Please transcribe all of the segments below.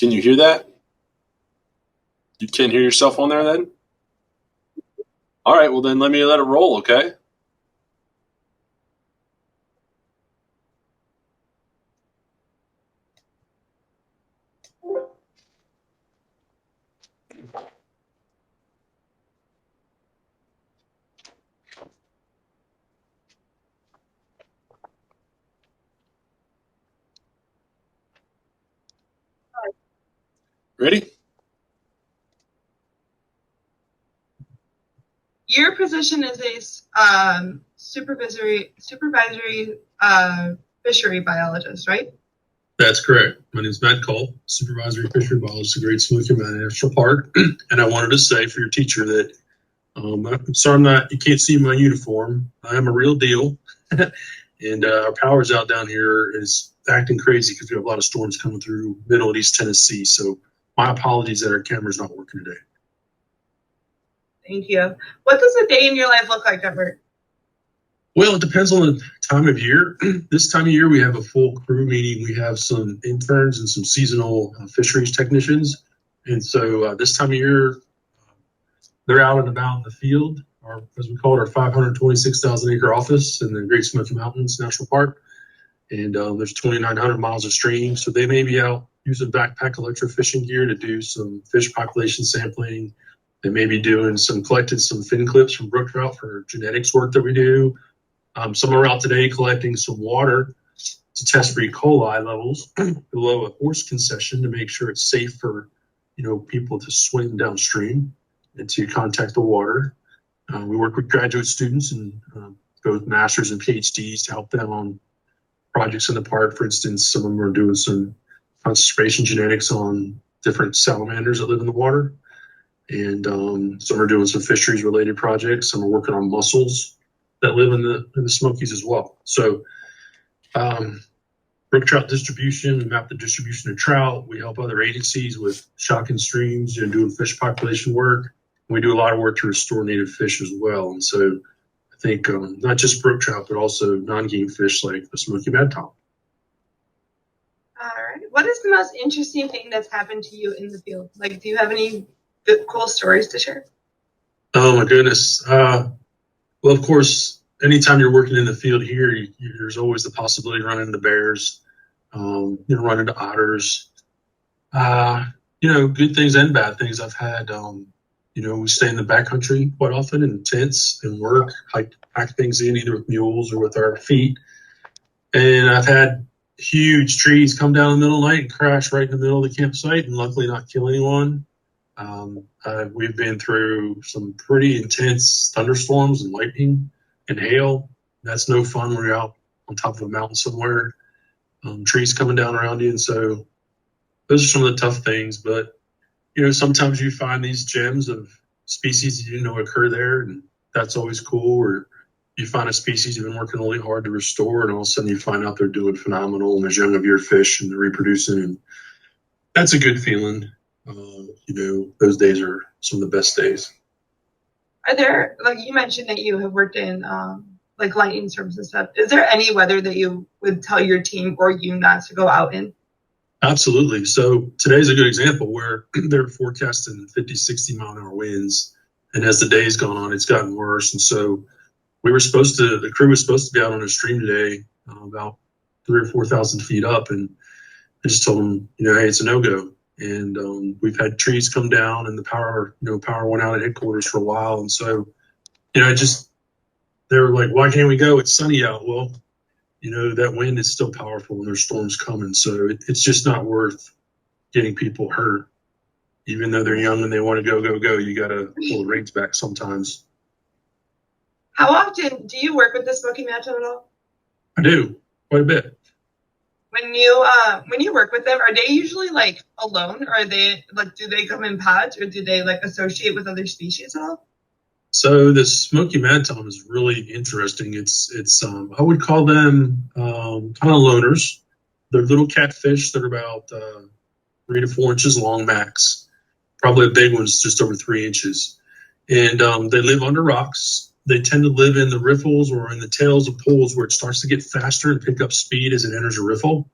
Can you hear that? You can't hear yourself on there then? All right, well then let it roll, okay? Ready? Your position is a supervisory fishery biologist, right? That's correct. My name is Madtom, supervisory fishery biologist at Great Smoky Mountain National Park. And I wanted to say for your teacher that I'm sorry you can't see my uniform. I am a real deal. And our power's out down here is acting crazy because we have a lot of storms coming through Middle and East Tennessee. So my apologies that our camera's not working today. Thank you. What does a day in your life look like at work? Well, it depends on the time of year. This time of year, we have a full crew meeting. We have some interns and some seasonal fisheries technicians. And so this time of year, they're out and about in the field, or as we call it, our 526,000 acre office in the Great Smoky Mountains National Park. And there's 2,900 miles of stream. So they may be out using backpack electrofishing gear to do some fish population sampling. They may be doing collecting some fin clips from brook trout for genetics work that we do. Some are out today collecting some water to test for E. coli levels below a horse concession to make sure it's safe for people to swim downstream and to contact the water. We work with graduate students and both masters and PhDs to help them on projects in the park. For instance, some of them are doing some conservation genetics on different salamanders that live in the water. And some are doing some fisheries related projects. Some are working on mussels that live in the Smokies as well. So brook trout distribution, we map the distribution of trout. We help other agencies with shocking streams and doing fish population work. We do a lot of work to restore native fish as well. And so I think not just brook trout, but also non-game fish like the Smoky Madtom. All right. What is the most interesting thing that's happened to you in the field? Like, do you have any cool stories to share? Oh my goodness. Well, of course, anytime you're working in the field here, there's always the possibility of running into bears, running into otters, good things and bad things. I've had, we stay in the backcountry quite often in tents and work, pack things in either with mules or with our feet. And I've had huge trees come down in the middle of the night and crash right in the middle of the campsite and luckily not kill anyone. We've been through some pretty intense thunderstorms and lightning and hail. That's no fun when you're out on top of a mountain somewhere, trees coming down around you. And so those are some of the tough things. But, sometimes you find these gems of species you didn't know occur there. And that's always cool. Or you find a species you've been working really hard to restore. And all of a sudden you find out they're doing phenomenal and there's young of your fish and they're reproducing. And that's a good feeling. Those days are some of the best days. Are there, like you mentioned that you have worked in like lightning storms and stuff, is there any weather that you would tell your team or you not to go out in? Absolutely. So today's a good example where they're forecasting 50, 60 mile an hour winds. And as the day's gone on, it's gotten worse. And so the crew was supposed to be out on a stream today, about 3,000 or 4,000 feet up. And I just told them, hey, it's a no-go. And we've had trees come down and the power went out at headquarters for a while. And so, they were like, why can't we go? It's sunny out. Well, that wind is still powerful when there's storms coming. So it's just not worth getting people hurt. Even though they're young and they want to go, you got to pull the reins back sometimes. How often do you work with the Smoky Madtom at all? I do, quite a bit. When you work with them, are they usually like alone, or are they like, do they come in pods, or do they like associate with other species at all? So the Smoky Madtom is really interesting. It's I would call them kind of loners. They're little catfish that are about 3 to 4 inches long max. Probably a big one's just over 3 inches. And they live under rocks. They tend to live in the riffles or in the tails of pools where it starts to get faster and pick up speed as it enters a riffle.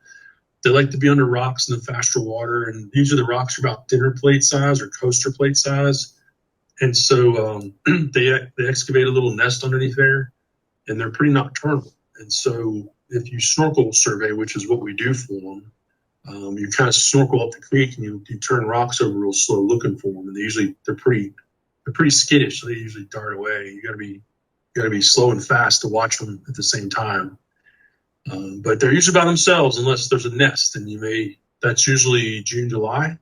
They like to be under rocks in the faster water, and usually the rocks are about dinner plate size or coaster plate size. And so they excavate a little nest underneath there, and they're pretty nocturnal. And so if you snorkel survey, which is what we do for them, you kind of snorkel up the creek and you turn rocks over real slow looking for them. And they're pretty skittish, so they usually dart away. You gotta be slow and fast to watch them at the same time. But they're usually by themselves unless there's a nest, and that's usually June, July,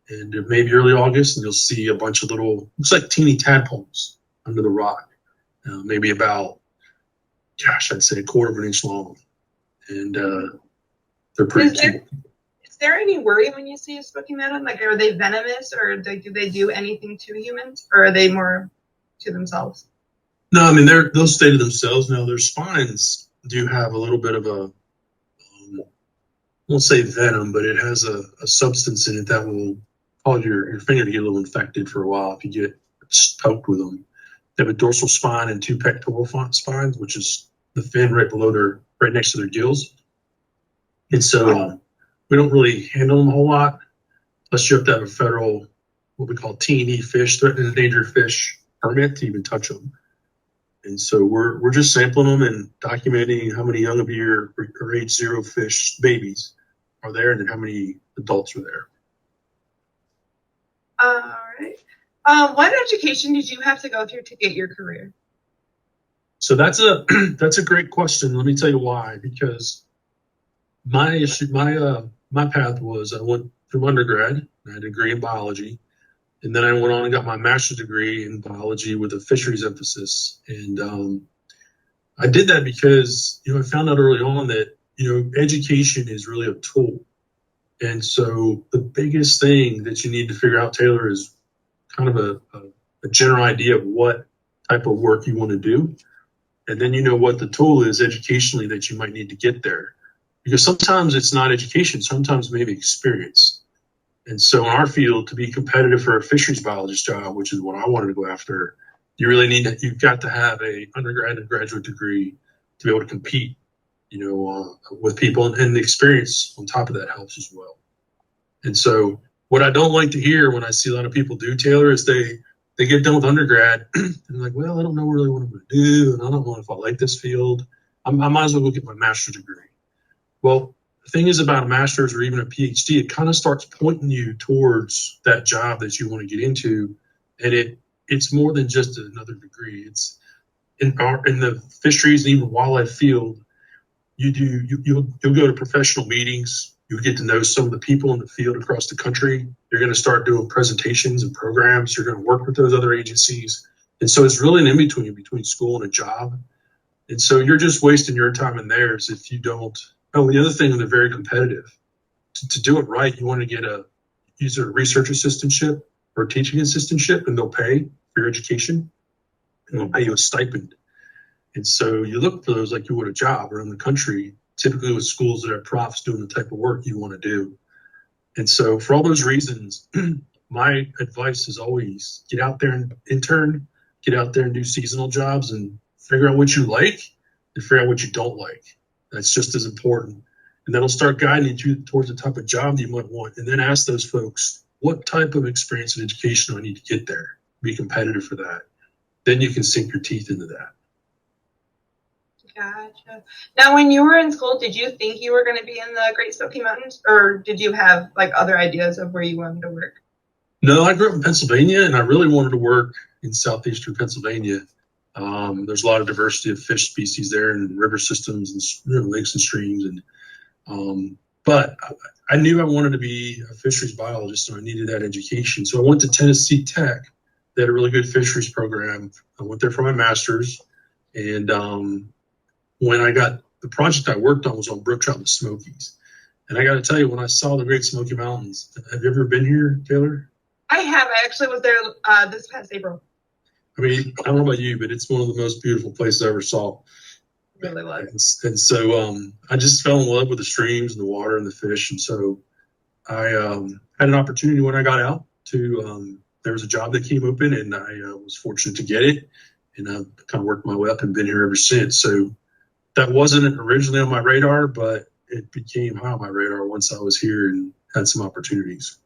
and maybe early August, and you'll see a bunch of looks like teeny tadpoles under the rock, maybe about, I'd say a quarter of an inch long, and they're pretty cute. Is there any worry when you see a Smoky Madtom? Like, are they venomous, or do they do anything to humans, or are they more to themselves? No, I mean they'll stay to themselves. Now their spines do have a little bit of I won't say venom, but it has a substance in it that will cause your finger to get a little infected for a while if you get poked with them. They have a dorsal spine and 2 pectoral spines, which is the fin right next to their gills. And so we don't really handle them a whole lot, unless you have to have a federal, what we call T&E fish, threatened and endangered fish permit to even touch them. And so we're just sampling them and documenting how many young of your or age 0 fish babies are there, and then how many adults are there. All right. What education did you have to go through to get your career? So that's a great question. Let me tell you why. Because my path was, I went through undergrad. I had a degree in biology. And then I went on and got my master's degree in biology with a fisheries emphasis. And I did that because, I found out early on that, education is really a tool. And so the biggest thing that you need to figure out, Taylor, is kind of a general idea of what type of work you want to do. And then what the tool is educationally that you might need to get there. Because sometimes it's not education, sometimes maybe experience. And so in our field, to be competitive for a fisheries biologist job, which is what I wanted to go after, you've got to have a undergrad and graduate degree to be able to compete, with people, and the experience on top of that helps as well. And so what I don't like to hear when I see a lot of people do, Taylor, is they get done with undergrad and they're like, well, I don't know really what I'm going to do, and I don't know if I like this field. I might as well go get my master's degree. Well, the thing is about a master's or even a PhD, it kind of starts pointing you towards that job that you want to get into, and it's more than just another degree. It's in the fisheries and even wildlife field. You'll go to professional meetings. You'll get to know some of the people in the field across the country. You're going to start doing presentations and programs. You're going to work with those other agencies, and so it's really an in between school and a job. And so you're just wasting your time and theirs if you don't. Oh, the other thing, they're very competitive. To do it right, you want to get either a research assistantship or a teaching assistantship, and they'll pay for your education, and they'll pay you a stipend. And so you look for those like you would a job around the country, typically with schools that have profs doing the type of work you want to do. And so for all those reasons, my advice is always get out there and intern, get out there and do seasonal jobs, and figure out what you like and figure out what you don't like. That's just as important. And that'll start guiding you towards the type of job that you might want. And then ask those folks, what type of experience and education do I need to get there? Be competitive for that. Then you can sink your teeth into that. Gotcha. Now, when you were in school, did you think you were going to be in the Great Smoky Mountains, or did you have other ideas of where you wanted to work? No, I grew up in Pennsylvania, and I really wanted to work in southeastern Pennsylvania. There's a lot of diversity of fish species there, and river systems, and lakes and streams. And but I knew I wanted to be a fisheries biologist, so I needed that education. So I went to Tennessee Tech. They had a really good fisheries program. I went there for my master's, and when I got the project I worked on was on brook trout and Smokies. And I got to tell you, when I saw the Great Smoky Mountains, have you ever been here, Taylor? I have. I actually was there this past April. I mean, I don't know about you, but it's one of the most beautiful places I ever saw. It really was. And so I just fell in love with the streams and the water and the fish. And so I had an opportunity when I got out to, there was a job that came open, and I was fortunate to get it. And I've kind of worked my way up and been here ever since. So that wasn't originally on my radar, but it became high on my radar once I was here and had some opportunities.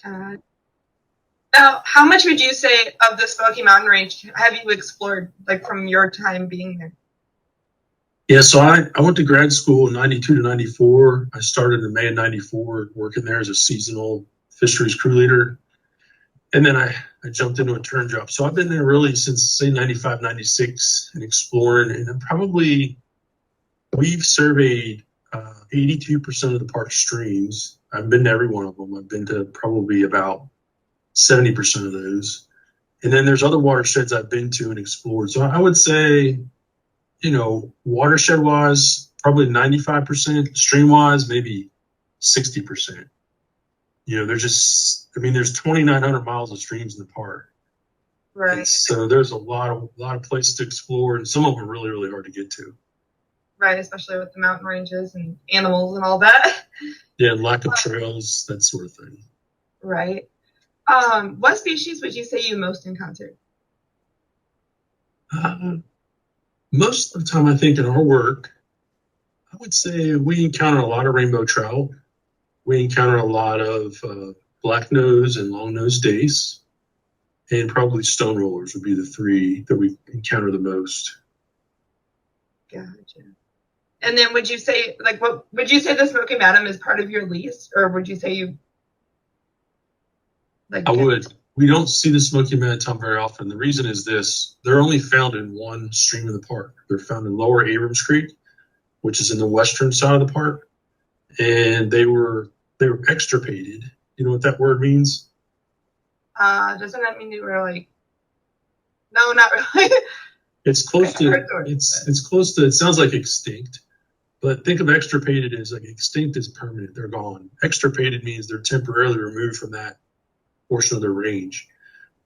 Now, how much would you say of the Smoky Mountain Range have you explored, like from your time being there? Yeah, so I went to grad school in 92 to 94. I started in May of 94 working there as a seasonal fisheries crew leader. And then I jumped into a turn job. So I've been there really since, say, 95, 96 and exploring. And we've surveyed 82% of the park streams. I've been to every one of them. I've been to probably about 70% of those. And then there's other watersheds I've been to and explored. So I would say, watershed wise, probably 95%, stream wise, maybe 60%. There's 2,900 miles of streams in the park. Right. And so there's a lot of places to explore, and some of them are really, really hard to get to. Right, especially with the mountain ranges and animals and all that. Yeah, lack of trails, that sort of thing. Right. What species would you say you most encountered? Most of the time, I think in our work, I would say we encounter a lot of rainbow trout. We encounter a lot of black nose and long nose dace, and probably stone rollers would be the three that we encounter the most. Gotcha. And then would you say the Smoky Madtom is part of your lease, or would you say you? I would. We don't see the Smoky Madtom very often. The reason is this: they're only found in one stream of the park. They're found in Lower Abrams Creek, which is in the western side of the park, and they were extirpated. You know what that word means? Doesn't that mean they were like? No, not really. It's close to. It's close to. It sounds like extinct, but think of extirpated as like extinct is permanent. They're gone. Extirpated means they're temporarily removed from that portion of their range.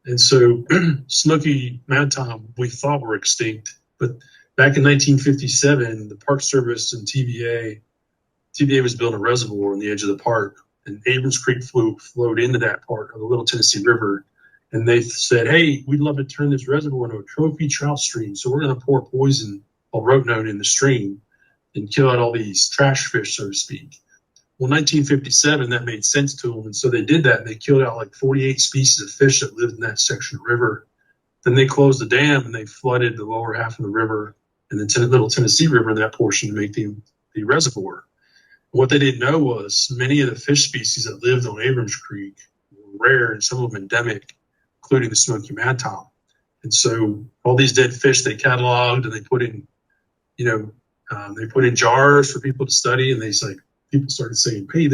And so Smoky Madtom, we thought were extinct, but back in 1957, the Park Service and TVA was building a reservoir on the edge of the park, and Abrams Creek flowed into that part of the Little Tennessee River. And they said, hey, we'd love to turn this reservoir into a trophy trout stream. So we're going to pour poison called rotenone in the stream and kill out all these trash fish, so to speak. Well, 1957, that made sense to them. And so they did that, and they killed out like 48 species of fish that lived in that section of river. Then they closed the dam, and they flooded the lower half of the river and the Little Tennessee River in that portion to make the reservoir. What they didn't know was many of the fish species that lived on Abrams Creek were rare, and some of them endemic, including the Smoky Madtom. And so all these dead fish they cataloged, and they put in jars for people to study, and people started saying, hey,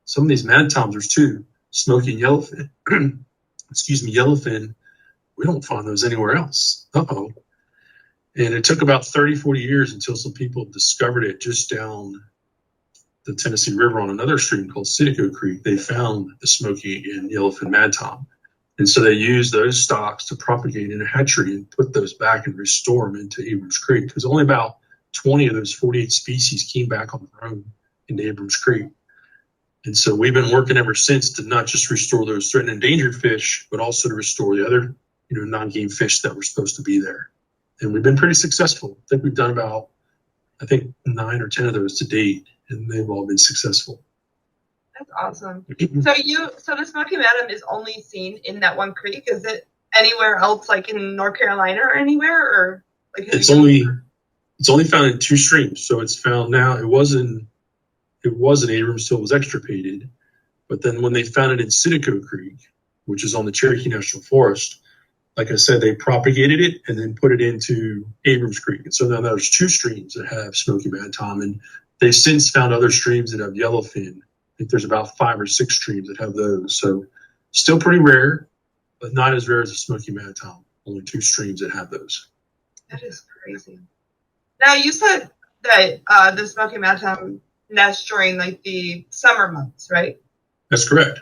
some of these Madtoms, there's two, Smoky and Yellowfin. Yellowfin, we don't find those anywhere else. Uh-oh. And it took about 30, 40 years until some people discovered it just down the Tennessee River on another stream called Sitico Creek. They found the Smoky and Yellowfin Madtom. And so they used those stocks to propagate in a hatchery and put those back and restore them into Abrams Creek, because only about 20 of those 48 species came back on their own into Abrams Creek. And so we've been working ever since to not just restore those threatened and endangered fish, but also to restore the other, non-game fish that were supposed to be there. And we've been pretty successful. I think we've done about, 9 or 10 of those to date, and they've all been successful. That's awesome. So the Smoky Madtom is only seen in that one creek. Is it anywhere else, like in North Carolina or anywhere, or like? It's only found in two streams. So it's found now. It was in Abrams till it was extirpated, but then when they found it in Sitico Creek, which is on the Cherokee National Forest, like I said, they propagated it and then put it into Abrams Creek. And so now there's two streams that have Smoky Madtom, and they've since found other streams that have yellowfin. I think there's about 5 or 6 streams that have those. So still pretty rare, but not as rare as the Smoky Madtom. Only 2 streams that have those. That is crazy. Now, you said that the Smoky Madtom nest during like the summer months, right? That's correct.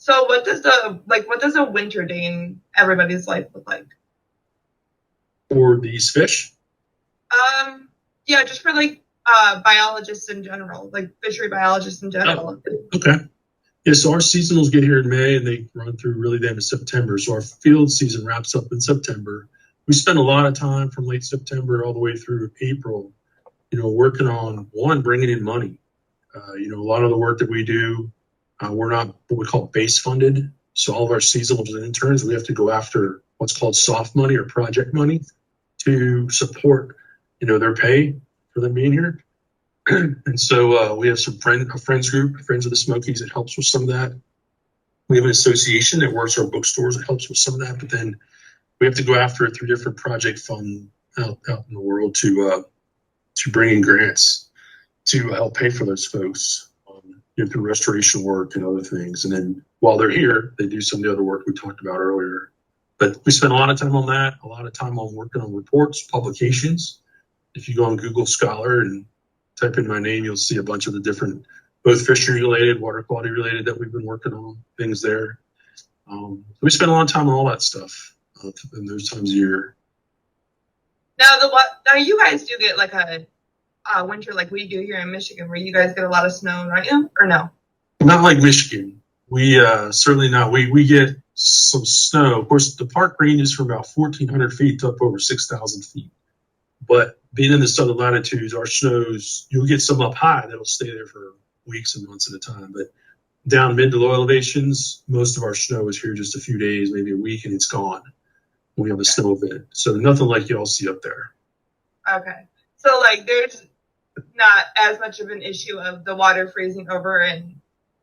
So what does a winter day in everybody's life look like? For these fish? Yeah, just for like biologists in general, like fishery biologists in general. Oh, okay. Yeah, so our seasonals get here in May, and they run through really the end of September. So our field season wraps up in September. We spend a lot of time from late September all the way through April working on bringing in money. A lot of the work that we do, we're not what we call base funded. So all of our seasonal interns, we have to go after what's called soft money or project money to support, their pay for them being here. And so we have a friends group, Friends of the Smokies, that helps with some of that. We have an association that works our bookstores that helps with some of that. But then we have to go after it through different project funds out in the world to bring in grants to help pay for those folks, through restoration work and other things. And then while they're here, they do some of the other work we talked about earlier. But we spend a lot of time on that, a lot of time on working on reports, publications. If you go on Google Scholar and type in my name, you'll see a bunch of the different, both fishery related, water quality related, that we've been working on, things there. We spend a lot of time on all that stuff in those times of year. Now you guys do get like a winter like we do here in Michigan, where you guys get a lot of snow, right? Or no? Not like Michigan. We certainly not. We get some snow. Of course, the park ranges from about 1,400 feet to up over 6,000 feet. But being in the southern latitudes, our snows, you'll get some up high that'll stay there for weeks and months at a time. But down mid to low elevations, most of our snow is here just a few days, maybe a week, and it's gone. We have a snow event. So nothing like y'all see up there. Okay. So like there's not as much of an issue of the water freezing over and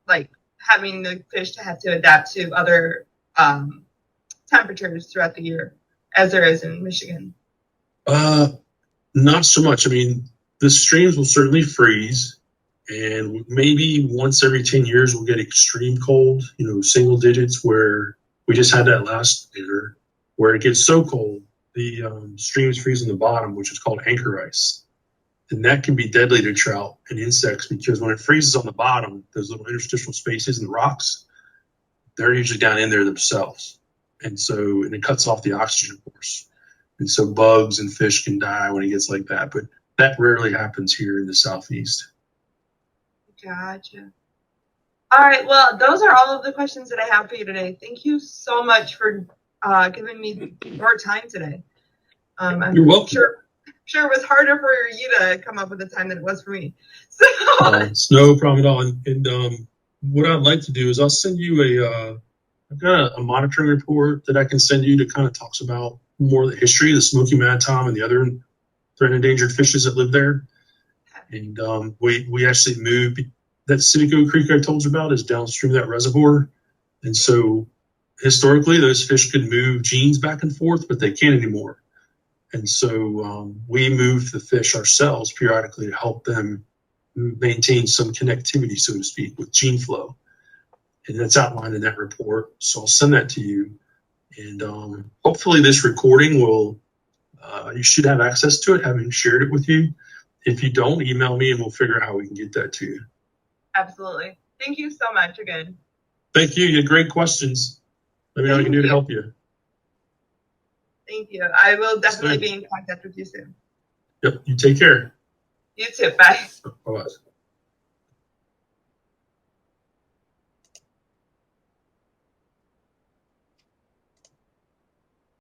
like having the fish to have to adapt to other temperatures throughout the year as there is in Michigan. Not so much. I mean, the streams will certainly freeze, and maybe once every 10 years we'll get extreme cold, single digits, where we just had that last year where it gets so cold, the streams freeze in the bottom, which is called anchor ice. And that can be deadly to trout and insects, because when it freezes on the bottom, those little interstitial spaces in the rocks, they're usually down in there themselves. And it cuts off the oxygen, of course. And so bugs and fish can die when it gets like that. But that rarely happens here in the Southeast. Gotcha. All right. Well, those are all of the questions that I have for you today. Thank you so much for giving me more time today. You're welcome. Sure it was harder for you to come up with the time than it was for me. So it's no problem at all. And what I'd like to do is I'll send you I've got a monitoring report that I can send you that kind of talks about more of the history of the Smoky Madtom and the other threatened endangered fishes that live there. And we actually moved that Citigo Creek I told you about is downstream of that reservoir. And so historically those fish could move genes back and forth, but they can't anymore. And so we move the fish ourselves periodically to help them maintain some connectivity, so to speak, with gene flow. And that's outlined in that report. So I'll send that to you. And hopefully this recording you should have access to it, having shared it with you. If you don't, email me and we'll figure out how we can get that to you. Absolutely. Thank you so much again. Thank you. You had great questions. Let me know what I can do to help you. Thank you. I will definitely be in contact with you soon. Yep. You take care. You too. Bye. Bye-bye.